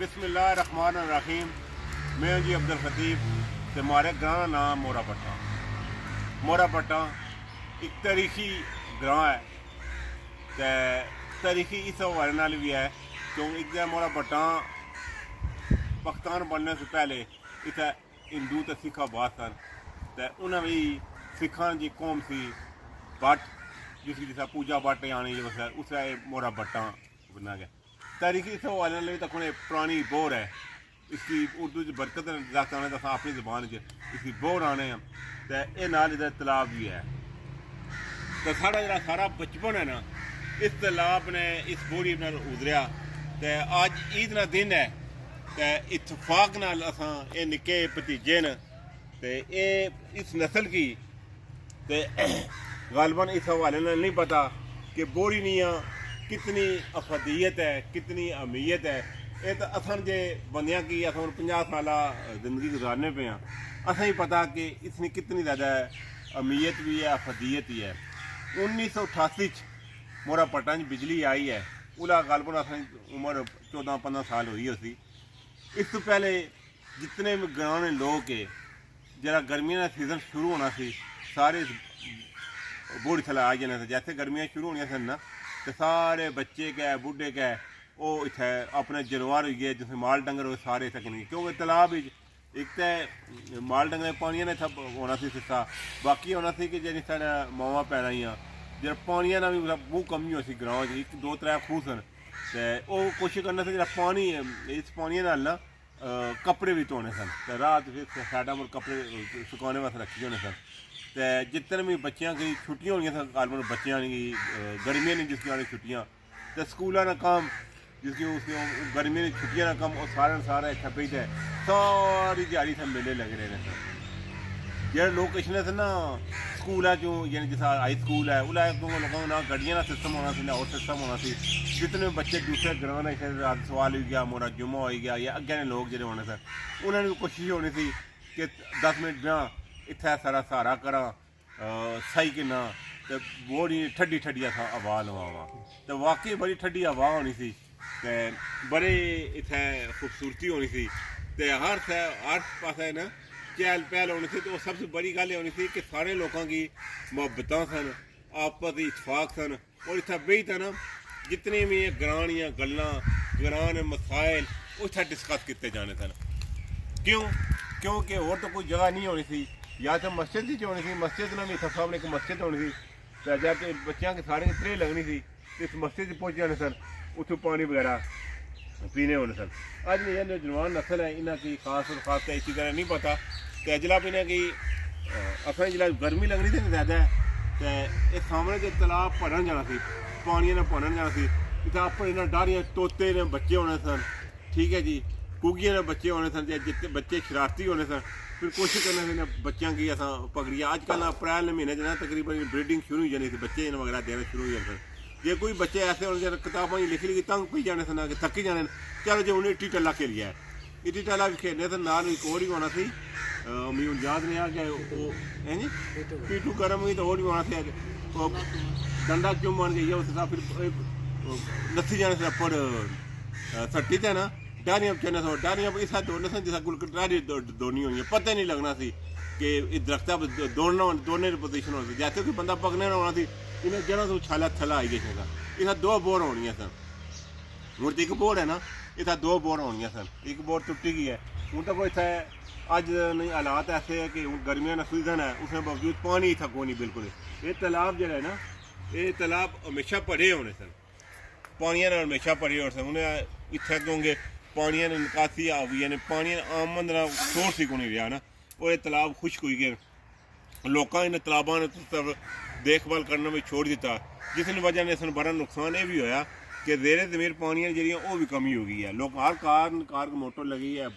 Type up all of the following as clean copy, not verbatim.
बिस्मिल्लाहिर्रहमानिर्रहीम। मैं जी अब्दुल खतीब ते मारे ग्रां का नाम मोरा पट्टा। मोरा पट्टा एक तारीखी ग्रां है ते तारीखी इस हवाले नाल भी है क्योंकि एक दिन मोरा पट्टा पाकिस्तान बनने से पहले इतने हिंदू तो सिख आबाद सन ते उन्हें भी सिखां की कौम सी भट्ट जिसकी जिस पूजा भट्ट आनी उस मोरा भट्टा बना गया। तारीखी इस हवाले नाल तक पुरानी बोर है इसकी उर्दू च बरकत दस आने तो अपनी जबान च इसकी बोर आने तो यह नाल इधर तलाब भी है। तो साढ़ा जरा सारा बचपन है ना इस तलाब ने इस बोरी नाल उतरिया। तो अज ईद का दिन है तो इतफाक नाल असां ये निक्के भतीजे न तो ये इस नस्ल की तो गालबन इस हवाले नाल नहीं पता कि बोरी निया कितनी अफदीयत है कितनी अहमियत है। ये तो असन जे बंदियां की अस 50 साल जिंदगी गुजारने पे हैं असें ही पता कि इसकी कितनी ज़्यादा अहमियत भी है अफदीयत ही है। 1988 मोरा पट्टा बिजली आई है उला गालबन असें उम्र 14-15 साल हुई उसी। इस तो पहले जितने भी गाँव लोग के जरा गर्मियों का सीजन शुरू होना सी सारे बोरी थला आ जाने थे। जैसे गर्मियाँ शुरू होनी सन ना तो सारे बच्चे कै बुढ़े कै वो इतने अपने जानवर हो गए जिसमें माल डंगर हो सारे इतने नहीं क्योंकि तलाब एक तो माल डंगर पानिया ने सब होना सी हिस्सा बाकी होना सी कि जी साढ़े मावां पैना ही जो पानिया ना भी बहुत कमी हो सी ग्रां च 1-2-3 खूह सन तो वह कोशिश करना सी जो पानी इस पानिया नाल ना कपड़े भी धोने सन तो रात फिर साइडा पर कपड़े सुकाने वास्ते रखे होने सन। तो जितने भी बच्चों की छुट्टियां होनी सन गालबन बच्चों की गर्मियां नहीं जिसकी आनी छुट्टियां तो स्कूलों का काम जिसकी उसकी गर्मियों की छुट्टियां का काम और सारे इतना पे सारी दिहाड़ी से मेले लगे रहे थे। जो लोकेशन है ना स्कूल है जो यानी जैसा हाई स्कूल है उला लोगों ना गड्डियां का सिस्टम होना सी ना और सिस्टम होना सी जितने बच्चे दूसरे ग्रां ने रात सवाल हो गया मोरा जुम्मा हो गया या अगे ने लोग जो होने थे उन्होंने कोशिश होनी थी कि 10 मिनट ना इतना सारा सहारा करा सही कि ना तो बड़ी ठड्डी ठड्डी अस हवा लवावा तो वाकई बड़ी ठड्डी हवा होनी सी तो बड़े इतने खूबसूरती होनी सी तो हर पासे ना चहल पहल होनी थी। तो सबसे बड़ी गल होनी थी कि सारे लोगों की मुहब्बत सन आपस इतफाक सन और इतना बेही था ना जितने भी ग्रां दियां गल्लां ग्रां मसाइल वो इतना डिस्कस किए जाने सन। क्योंकि और तो कोई जगह नहीं होनी थी या तो मस्जिद ही होनी थी मस्जिद ने भी इतना सामने एक मस्जिद होनी थी तो जब बच्चों के सारे त्रे लगनी थी तो इस मस्जिद पहुँच जाने सन उतों पानी वगैरह पीने होने सन। अज ये जो जवान नस्ल है इन्हें की खास और खास तो इसी तरह नहीं पता तो अजला पीने की असें जिला गर्मी लगनी थी ज़्यादा तो ये सामने जो तलाब भरन जाना सी पानी ने भरन जाना सी इतना अपने इन्हें डारियां तोते ने बच्चे होने सन ठीक है जी कुगियां ने बच्चे होने सन जितने बच्चे शरारती होने सन फिर कोशिश करने से बच्चों की अस पकड़िए। अजकल अप्रैल महीने जो तकरीबन ब्रीडिंग शुरू हो जानी थी बच्चे वगैरह देना शुरू हो जाते सन। जे कोई बच्चे ऐसे होने किताबों लिखी लिखी तंग पी जाने सन कि थकी जाने चलो जो उन्हें इट्टी टल्ला खेल गया इट्टी टल्ला भी खेलने तो नाल एक और ही होना सी मैं हूँ याद नहीं आ गया है जी पीटू गर्म हुई तो और भी होना सी डंडा क्यों मान गई उस फिर नस्सी जाने से पर सट्टी थे ना डारियां चलने सो डारियां इस दौड़ने सन जिस डारी दौड़नी होनी है पता नहीं लगना सी कि दरख्ता दौड़ने की पोजिशन होनी जैसे कोई बंदा पकड़ने ना होना सी इन्हें जरा तो छाला थला आई गया इतना 2 बोर होनी सन हूँ एक बोर है ना इतना 2 बोर होनी सन एक बोर टुटी गई है हूँ तो कोई इतना अज नहीं हालात ऐसे है कि गर्मियों का सीजन है उसमें बावजूद पानी इतना को नहीं बिल्कुल ये तालाब जो है ना ये तालाब हमेशा भरे होने सन पानिया हमेशा भरे होने सन उन्हें इतना क्योंकि पानिया ने निकासी आ गई यानी पानी आमद का सोर्स ही को नहीं रहा ना और ये तालाब खुश्क हुई गए लोगों इन तालाबों ने सब देखभाल करना भी छोड़ दिता जिस वजह ने बड़ा नुकसान ये भी होया कि जेरे जमीर पानियां जी वो भी कमी हो गई है। लोग हर कार मोटर लगी है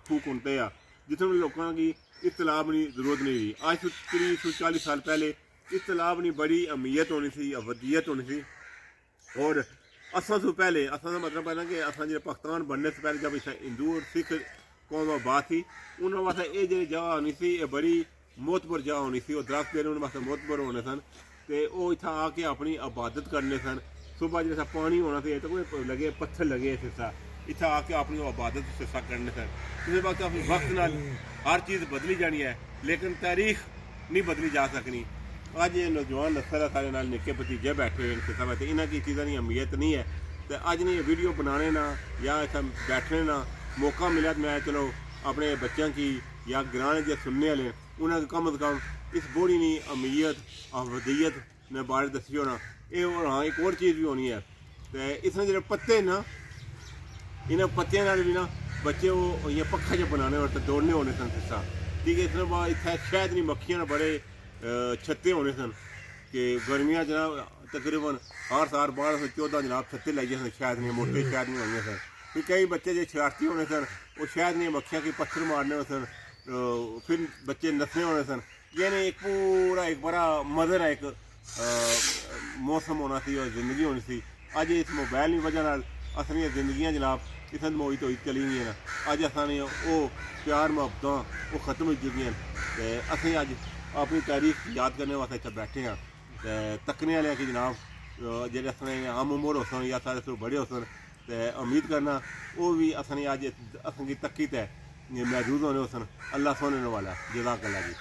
फूक उनते हैं जिसमें लोगों की इस तालाब की जरूरत नहीं रही। आज 30-40 साल पहले इस तालाब की बड़ी अहमियत होनी सी अवदियत होनी सी और असा तो पहले असा का मतलब है ना कि असा जो पाकिस्तान बनने से पहले जब इतना हिंदू और सिख कौम आबाद थी उन्होंने वास्ते ये जी जगह होनी सी ये बड़ी मोतबर जगह होनी सी और दरख्त पेड़ उन्होंने वास्ते मोतबर होने सन तो वो इतना आके अपनी इबादत करने सन। सुबह जैसा पानी होना चाहिए तो कोई लगे पत्थर लगे इस हिस्सा ਇੱਥੇ ਆ ਕੇ ਆਪਣੀ ਇਬਾदत से हिस्सा करने सन उसके बाद अपने वक्त नाल हर चीज़ बदली जानी है लेकिन तारीख नहीं बदली जा सकनी अज ये नौजवान नस्ल है सारे नाल निक्के भतीजे बैठे हुए हैं सब इन्हों की चीज़ों की अहमियत नहीं है तो अज नहीं वीडियो बनाने ना या इतना बैठने ना मौका मिला तो मैं चलो अपने बच्चों की या ग्रां जो सुनने वाले उन्होंने कम से कम इस बूढ़ी की अहमियत अवदियत ने बारे दसी होना ये हाँ एक और चीज़ भी होनी है तो इसमें जो पत्ते ना इन्होंने पत्तियों नाल भी ना बच्चे वो ये पक्खा जो बनाने और दौड़ने होने सन हिस्सा ठीक है इसमें बाद इतना शहद नहीं मक्खियां बड़े छत्ते होने सन कि गर्मियां जनाब तकरीबन हर साल 1214 जनाब छत्ते लाइए सन शहद नहीं मोटे शहद नहीं होंगे सन फिर कई बच्चे जो शरारती होने सन वो शहद नहीं मक्खियां के पत्थर मारने होने सन फिर बच्चे नसने होने सन यानी एक पूरा एक बड़ा मज़र है एक मौसम होना सी और ज़िंदगी होनी सी अज इस मोबाइल की वजह नाल असलियां जिंदगियां जनाब इतने मोहित होई चली गई ना अज असानी वो प्यार मुहब्बत वो खत्म हो चुकी हैं तो असें अज अपनी तारीख याद करने वास्ते इतने बैठे हैं तो तकने वाले कि जनाब जेह्ड़े असने आम उम्र होसन या सारे तो बड़े होसन तो उम्मीद करना वो भी असनी अज असेंगी तक्की ते महदूद होने होसन अल्लाह सोने वाला जज़ाकल्लाह जी।